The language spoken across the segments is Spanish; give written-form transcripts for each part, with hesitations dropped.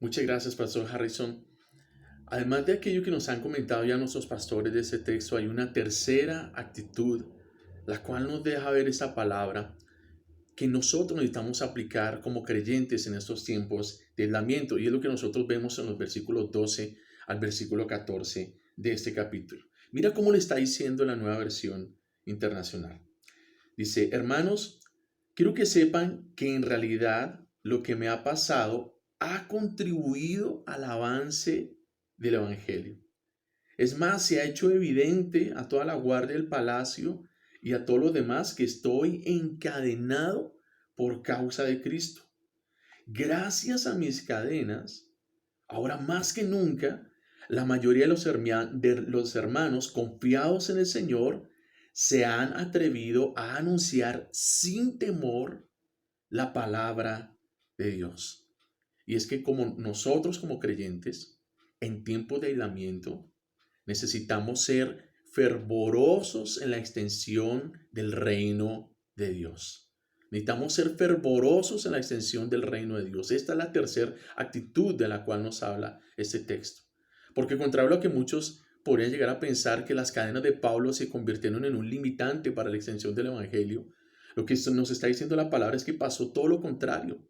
Muchas gracias, Pastor Harrison. Además de aquello que nos han comentado ya nuestros pastores de ese texto, hay una tercera actitud, la cual nos deja ver esa palabra que nosotros necesitamos aplicar como creyentes en estos tiempos de aislamiento. Y es lo que nosotros vemos en los versículos 12 al versículo 14 de este capítulo. Mira cómo le está diciendo la nueva versión internacional. Dice: hermanos, quiero que sepan que en realidad lo que me ha pasado ha contribuido al avance del Evangelio. Es más, se ha hecho evidente a toda la guardia del palacio y a todos los demás que estoy encadenado por causa de Cristo. Gracias a mis cadenas, ahora más que nunca, la mayoría de los hermanos confiados en el Señor se han atrevido a anunciar sin temor la palabra de Dios. Y es que como nosotros como creyentes, en tiempos de aislamiento, necesitamos ser fervorosos en la extensión del reino de Dios. Necesitamos ser fervorosos en la extensión del reino de Dios. Esta es la tercera actitud de la cual nos habla este texto. Porque contrario a lo que muchos podrían llegar a pensar, que las cadenas de Pablo se convirtieron en un limitante para la extensión del Evangelio, lo que nos está diciendo la palabra es que pasó todo lo contrario.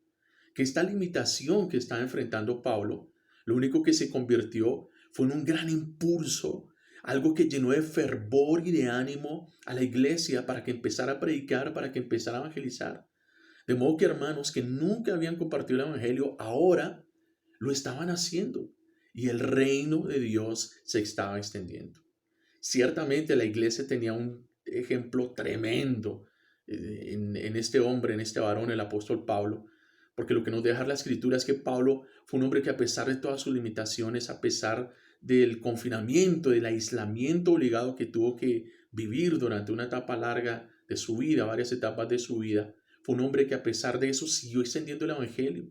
Que esta limitación que está enfrentando Pablo, lo único que se convirtió fue en un gran impulso, algo que llenó de fervor y de ánimo a la iglesia para que empezara a predicar, para que empezara a evangelizar. De modo que hermanos que nunca habían compartido el evangelio, ahora lo estaban haciendo y el reino de Dios se estaba extendiendo. Ciertamente la iglesia tenía un ejemplo tremendo en este hombre, en este varón, el apóstol Pablo, porque lo que nos deja la escritura es que Pablo fue un hombre que, a pesar de todas sus limitaciones, a pesar del confinamiento, del aislamiento obligado que tuvo que vivir durante una etapa larga de su vida, varias etapas de su vida, fue un hombre que, a pesar de eso, siguió extendiendo el evangelio.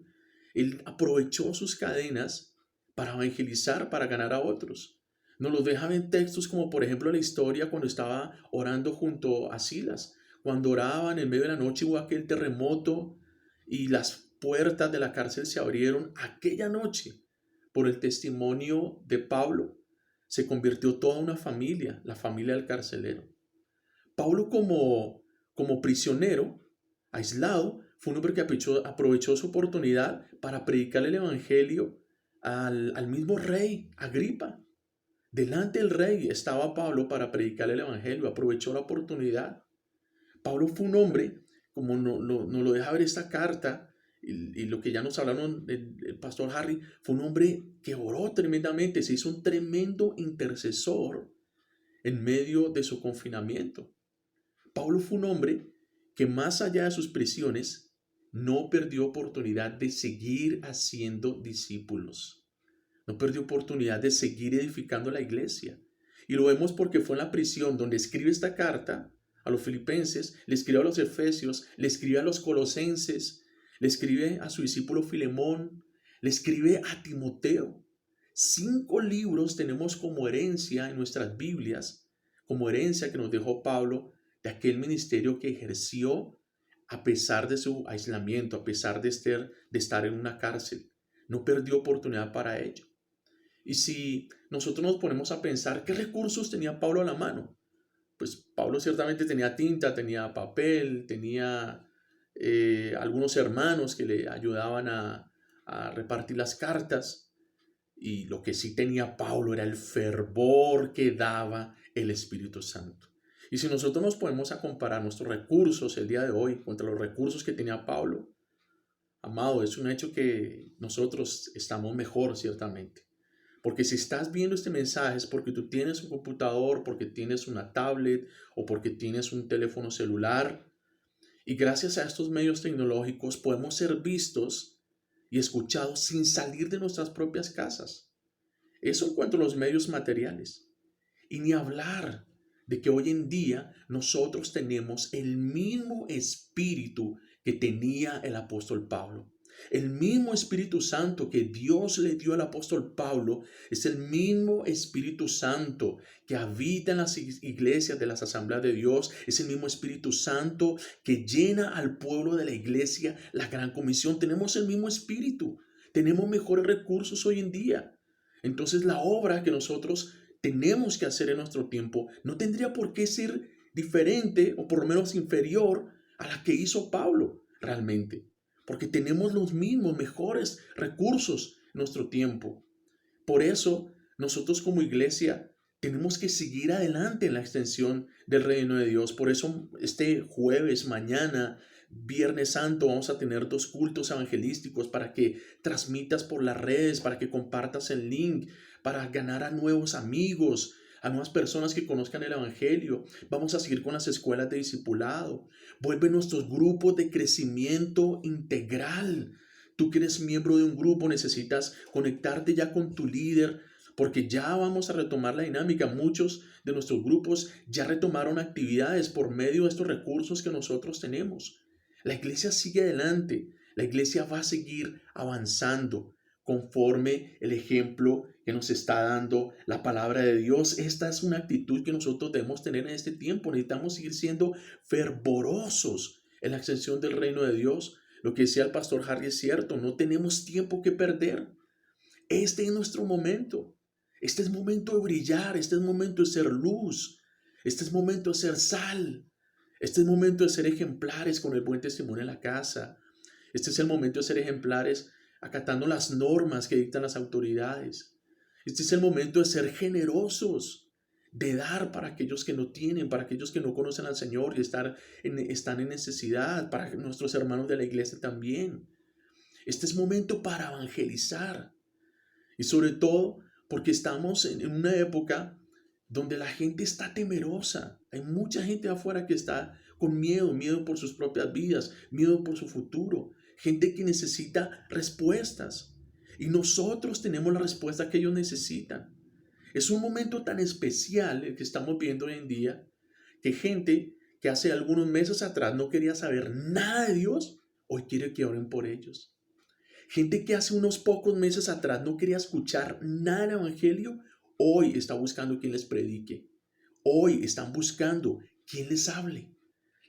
Él aprovechó sus cadenas para evangelizar, para ganar a otros. Nos lo dejan en textos como, por ejemplo, la historia cuando estaba orando junto a Silas, cuando oraban en medio de la noche, hubo aquel terremoto y las puertas de la cárcel se abrieron aquella noche. Por el testimonio de Pablo se convirtió toda una familia, la familia del carcelero. Pablo, como prisionero, aislado, fue un hombre que aprovechó su oportunidad para predicar el evangelio al mismo rey Agripa. Delante del rey estaba Pablo para predicar el evangelio, aprovechó la oportunidad. Pablo fue un hombre, como nos lo deja ver esta carta, y lo que ya nos hablaron el pastor Harry, fue un hombre que oró tremendamente, se hizo un tremendo intercesor en medio de su confinamiento. Pablo fue un hombre que, más allá de sus prisiones, no perdió oportunidad de seguir haciendo discípulos. No perdió oportunidad de seguir edificando la iglesia. Y lo vemos porque fue en la prisión donde escribe esta carta a los filipenses, le escribe a los efesios, le escribe a los colosenses, le escribe a su discípulo Filemón, le escribe a Timoteo. 5 libros tenemos como herencia en nuestras Biblias, como herencia que nos dejó Pablo de aquel ministerio que ejerció a pesar de su aislamiento, a pesar de estar en una cárcel. No perdió oportunidad para ello. Y si nosotros nos ponemos a pensar qué recursos tenía Pablo a la mano, pues Pablo ciertamente tenía tinta, tenía papel, tenía algunos hermanos que le ayudaban a repartir las cartas. Y lo que sí tenía Pablo era el fervor que daba el Espíritu Santo. Y si nosotros nos ponemos a comparar nuestros recursos el día de hoy contra los recursos que tenía Pablo, amado, es un hecho que nosotros estamos mejor ciertamente. Porque si estás viendo este mensaje es porque tú tienes un computador, porque tienes una tablet o porque tienes un teléfono celular. Y gracias a estos medios tecnológicos podemos ser vistos y escuchados sin salir de nuestras propias casas. Eso en cuanto a los medios materiales. Y ni hablar de que hoy en día nosotros tenemos el mismo espíritu que tenía el apóstol Pablo. El mismo Espíritu Santo que Dios le dio al apóstol Pablo es el mismo Espíritu Santo que habita en las iglesias de las asambleas de Dios. Es el mismo Espíritu Santo que llena al pueblo de la iglesia la gran comisión. Tenemos el mismo Espíritu. Tenemos mejores recursos hoy en día. Entonces la obra que nosotros tenemos que hacer en nuestro tiempo no tendría por qué ser diferente o por lo menos inferior a la que hizo Pablo realmente. Porque tenemos los mismos, mejores recursos en nuestro tiempo. Por eso, nosotros como iglesia tenemos que seguir adelante en la extensión del reino de Dios. Por eso, este jueves, mañana, Viernes Santo, vamos a tener 2 cultos evangelísticos para que transmitas por las redes, para que compartas el link, para ganar a nuevos amigos, a nuevas personas que conozcan el Evangelio. Vamos a seguir con las escuelas de discipulado. Vuelve nuestros grupos de crecimiento integral. Tú que eres miembro de un grupo necesitas conectarte ya con tu líder porque ya vamos a retomar la dinámica. Muchos de nuestros grupos ya retomaron actividades por medio de estos recursos que nosotros tenemos. La iglesia sigue adelante. La iglesia va a seguir avanzando conforme el ejemplo que nos está dando la palabra de Dios. Esta es una actitud que nosotros debemos tener en este tiempo. Necesitamos seguir siendo fervorosos en la extensión del reino de Dios. Lo que decía el pastor Harry es cierto, no tenemos tiempo que perder. Este es nuestro momento. Este es momento de brillar, este es momento de ser luz, este es momento de ser sal, este es momento de ser ejemplares con el buen testimonio en la casa. Este es el momento de ser ejemplares acatando las normas que dictan las autoridades. Este es el momento de ser generosos, de dar para aquellos que no tienen, para aquellos que no conocen al Señor y están en necesidad, para nuestros hermanos de la iglesia también. Este es momento para evangelizar y sobre todo porque estamos en una época donde la gente está temerosa. Hay mucha gente afuera que está con miedo, miedo por sus propias vidas, miedo por su futuro. Gente que necesita respuestas. Y nosotros tenemos la respuesta que ellos necesitan. Es un momento tan especial el que estamos viendo hoy en día, que gente que hace algunos meses atrás no quería saber nada de Dios, hoy quiere que oren por ellos. Gente que hace unos pocos meses atrás no quería escuchar nada del Evangelio, hoy está buscando quien les predique. Hoy están buscando quien les hable.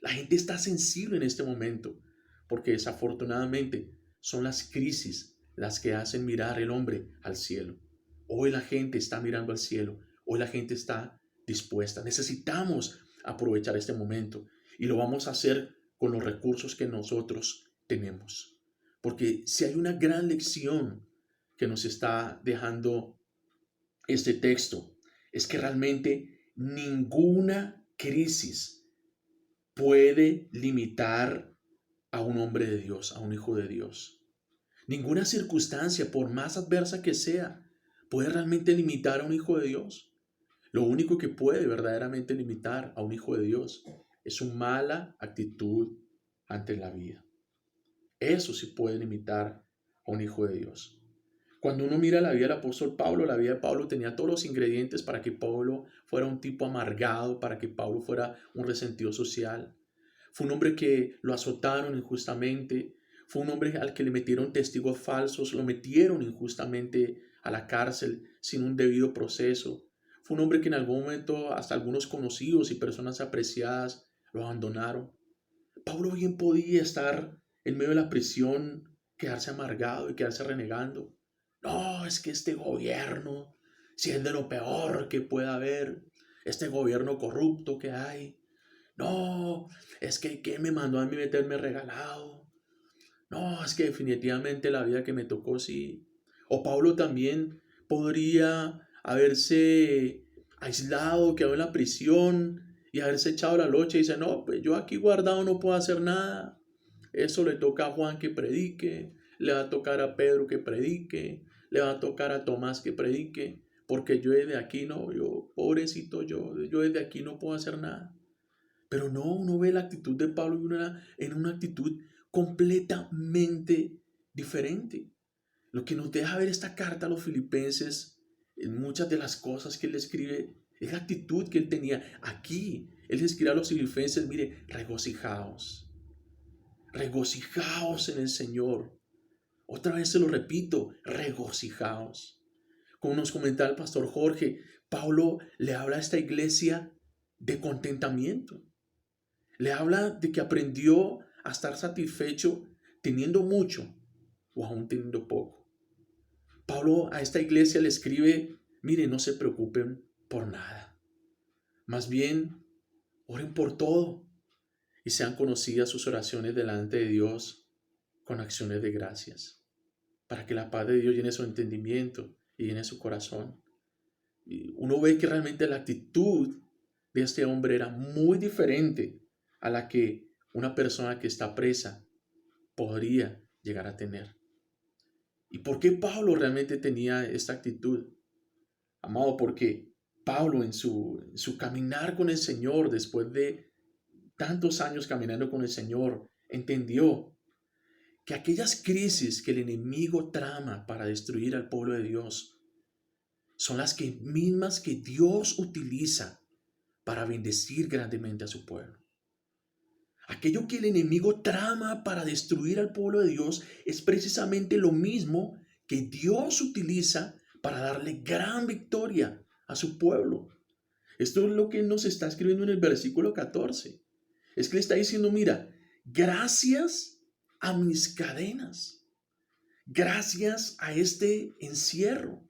La gente está sensible en este momento, porque desafortunadamente son las crisis las que hacen mirar el hombre al cielo. Hoy la gente está mirando al cielo, hoy la gente está dispuesta. Necesitamos aprovechar este momento y lo vamos a hacer con los recursos que nosotros tenemos. Porque si hay una gran lección que nos está dejando este texto, es que realmente ninguna crisis puede limitar a un hombre de Dios, a un hijo de Dios. Ninguna circunstancia, por más adversa que sea, puede realmente limitar a un hijo de Dios. Lo único que puede verdaderamente limitar a un hijo de Dios es su mala actitud ante la vida. Eso sí puede limitar a un hijo de Dios. Cuando uno mira la vida del apóstol Pablo, la vida de Pablo tenía todos los ingredientes para que Pablo fuera un tipo amargado, para que Pablo fuera un resentido social. Fue un hombre que lo azotaron injustamente, fue un hombre al que le metieron testigos falsos, lo metieron injustamente a la cárcel sin un debido proceso. Fue un hombre que en algún momento hasta algunos conocidos y personas apreciadas lo abandonaron. Pablo bien podía estar en medio de la prisión, quedarse amargado y quedarse renegando. No, es que este gobierno, si es de lo peor que pueda haber, este gobierno corrupto que hay. No, es que ¿qué me mandó a mí meterme regalado? No, es que definitivamente la vida que me tocó sí. O Pablo también podría haberse aislado, quedado en la prisión y haberse echado la locha y dice, no, pues yo aquí guardado no puedo hacer nada. Eso le toca a Juan que predique, le va a tocar a Pedro que predique, le va a tocar a Tomás que predique, porque yo desde aquí no, yo, pobrecito yo desde aquí no puedo hacer nada. Pero no, uno ve la actitud de Pablo en una actitud completamente diferente. Lo que nos deja ver esta carta a los filipenses, en muchas de las cosas que él escribe, es la actitud que él tenía. Aquí, él escribe a los filipenses, mire, regocijaos en el Señor. Otra vez se lo repito, regocijaos. Como nos comentaba el pastor Jorge, Pablo le habla a esta iglesia de contentamiento. Le habla de que aprendió a estar satisfecho teniendo mucho o aún teniendo poco. Pablo a esta iglesia le escribe, mire, no se preocupen por nada. Más bien, oren por todo y sean conocidas sus oraciones delante de Dios con acciones de gracias, para que la paz de Dios llene su entendimiento y llene su corazón. Y uno ve que realmente la actitud de este hombre era muy diferente a la que una persona que está presa podría llegar a tener. ¿Y por qué Pablo realmente tenía esta actitud? Amado, porque Pablo en su caminar con el Señor, después de tantos años caminando con el Señor, entendió que aquellas crisis que el enemigo trama para destruir al pueblo de Dios son las mismas que Dios utiliza para bendecir grandemente a su pueblo. Aquello que el enemigo trama para destruir al pueblo de Dios es precisamente lo mismo que Dios utiliza para darle gran victoria a su pueblo. Esto es lo que nos está escribiendo en el versículo 14. Es que le está diciendo, mira, gracias a mis cadenas, gracias a este encierro,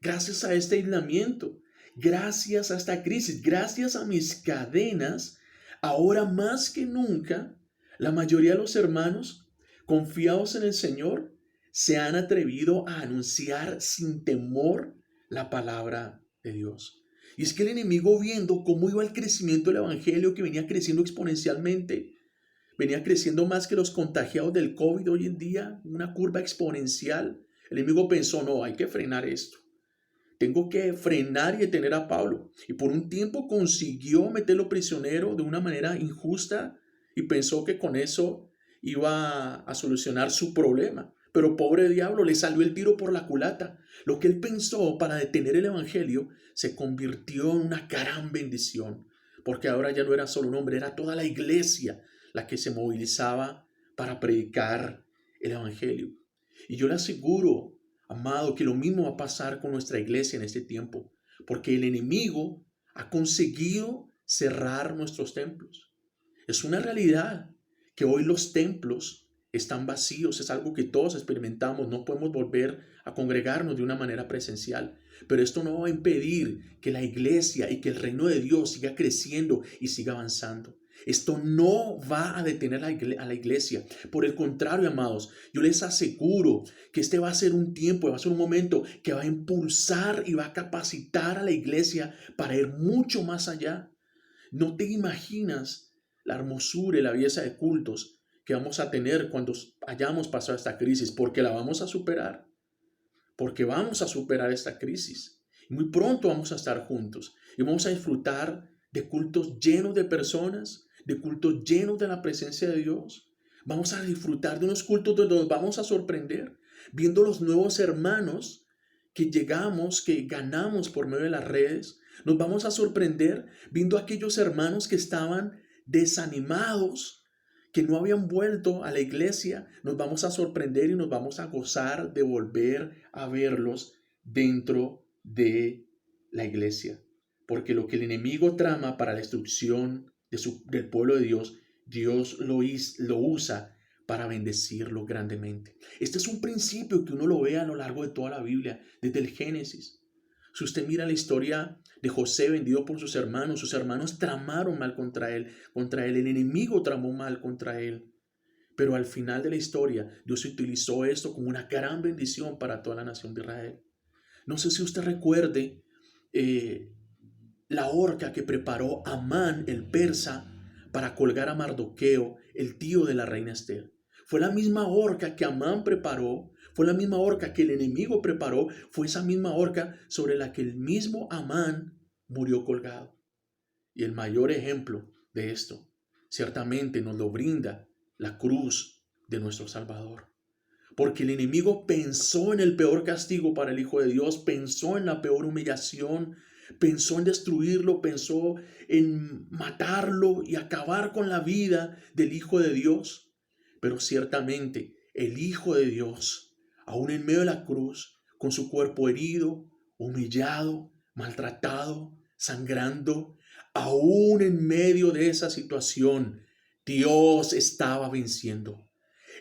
gracias a este aislamiento, gracias a esta crisis, gracias a mis cadenas, ahora más que nunca, la mayoría de los hermanos confiados en el Señor se han atrevido a anunciar sin temor la palabra de Dios. Y es que el enemigo, viendo cómo iba el crecimiento del evangelio, que venía creciendo exponencialmente, venía creciendo más que los contagiados del COVID hoy en día, una curva exponencial, el enemigo pensó, no, hay que frenar esto. Tengo que frenar y detener a Pablo. Y por un tiempo consiguió meterlo prisionero de una manera injusta y pensó que con eso iba a solucionar su problema. Pero pobre diablo, le salió el tiro por la culata. Lo que él pensó para detener el evangelio se convirtió en una gran bendición. Porque ahora ya no era solo un hombre, era toda la iglesia la que se movilizaba para predicar el evangelio. Y yo le aseguro, amado, que lo mismo va a pasar con nuestra iglesia en este tiempo, porque el enemigo ha conseguido cerrar nuestros templos. Es una realidad que hoy los templos están vacíos, es algo que todos experimentamos, no podemos volver a congregarnos de una manera presencial, pero esto no va a impedir que la iglesia y que el reino de Dios siga creciendo y siga avanzando. Esto no va a detener a la iglesia. Por el contrario, amados, yo les aseguro que este va a ser un tiempo, va a ser un momento que va a impulsar y va a capacitar a la iglesia para ir mucho más allá. No te imaginas la hermosura y la belleza de cultos que vamos a tener cuando hayamos pasado esta crisis, porque la vamos a superar, porque vamos a superar esta crisis. Muy pronto vamos a estar juntos y vamos a disfrutar de cultos llenos de personas, de cultos llenos de la presencia de Dios. Vamos a disfrutar de unos cultos donde nos vamos a sorprender, viendo los nuevos hermanos que llegamos, que ganamos por medio de las redes. Nos vamos a sorprender viendo a aquellos hermanos que estaban desanimados, que no habían vuelto a la iglesia. Nos vamos a sorprender y nos vamos a gozar de volver a verlos dentro de la iglesia. Porque lo que el enemigo trama para la destrucción del pueblo de Dios, Dios lo usa para bendecirlo grandemente. Este es un principio que uno lo ve a lo largo de toda la Biblia, desde el Génesis. Si usted mira la historia de José vendido por sus hermanos tramaron mal contra él, el enemigo tramó mal contra él. Pero al final de la historia, Dios utilizó esto como una gran bendición para toda la nación de Israel. No sé si usted recuerde la horca que preparó Amán, el persa, para colgar a Mardoqueo, el tío de la reina Esther. Fue la misma horca que Amán preparó, fue la misma horca que el enemigo preparó, fue esa misma horca sobre la que el mismo Amán murió colgado. Y el mayor ejemplo de esto, ciertamente nos lo brinda la cruz de nuestro Salvador. Porque el enemigo pensó en el peor castigo para el Hijo de Dios, pensó en la peor humillación, pensó en destruirlo, pensó en matarlo y acabar con la vida del Hijo de Dios. Pero ciertamente el Hijo de Dios, aún en medio de la cruz, con su cuerpo herido, humillado, maltratado, sangrando, aún en medio de esa situación, Dios estaba venciendo.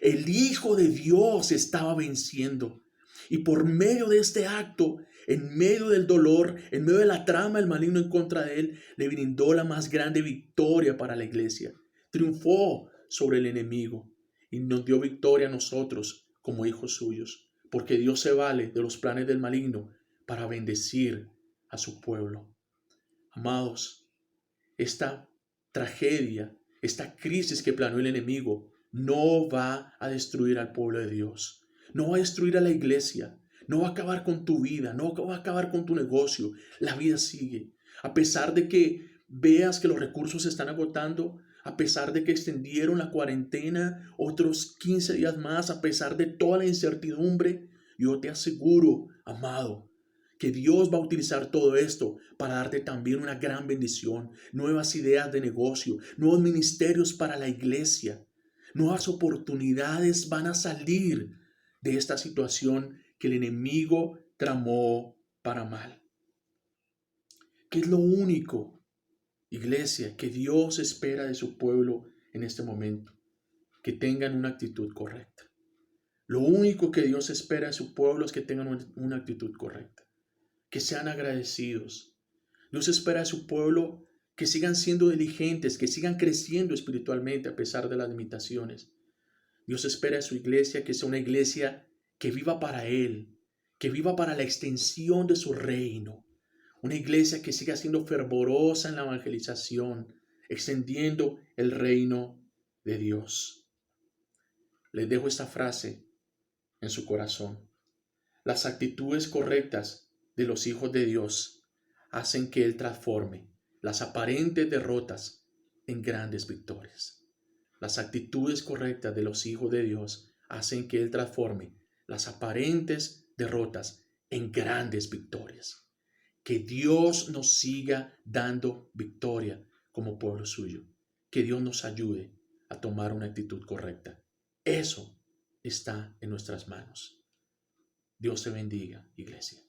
El Hijo de Dios estaba venciendo. Y por medio de este acto, en medio del dolor, en medio de la trama del maligno en contra de él, le brindó la más grande victoria para la iglesia. Triunfó sobre el enemigo y nos dio victoria a nosotros como hijos suyos, porque Dios se vale de los planes del maligno para bendecir a su pueblo. Amados, esta tragedia, esta crisis que planeó el enemigo, no va a destruir al pueblo de Dios. No va a destruir a la iglesia. No va a acabar con tu vida. No va a acabar con tu negocio. La vida sigue. A pesar de que veas que los recursos se están agotando, a pesar de que extendieron la cuarentena otros 15 días más, a pesar de toda la incertidumbre, yo te aseguro, amado, que Dios va a utilizar todo esto para darte también una gran bendición, nuevas ideas de negocio, nuevos ministerios para la iglesia, nuevas oportunidades van a salir de esta situación que el enemigo tramó para mal. ¿Qué es lo único, iglesia, que Dios espera de su pueblo en este momento? Que tengan una actitud correcta. Lo único que Dios espera de su pueblo es que tengan una actitud correcta. Que sean agradecidos. Dios espera de su pueblo que sigan siendo diligentes, que sigan creciendo espiritualmente a pesar de las limitaciones. Dios espera de su iglesia que sea una iglesia que viva para Él, que viva para la extensión de su reino. Una iglesia que siga siendo fervorosa en la evangelización, extendiendo el reino de Dios. Les dejo esta frase en su corazón. Las actitudes correctas de los hijos de Dios hacen que Él transforme las aparentes derrotas en grandes victorias. Las actitudes correctas de los hijos de Dios hacen que Él transforme las aparentes derrotas en grandes victorias. Que Dios nos siga dando victoria como pueblo suyo. Que Dios nos ayude a tomar una actitud correcta. Eso está en nuestras manos. Dios te bendiga, iglesia.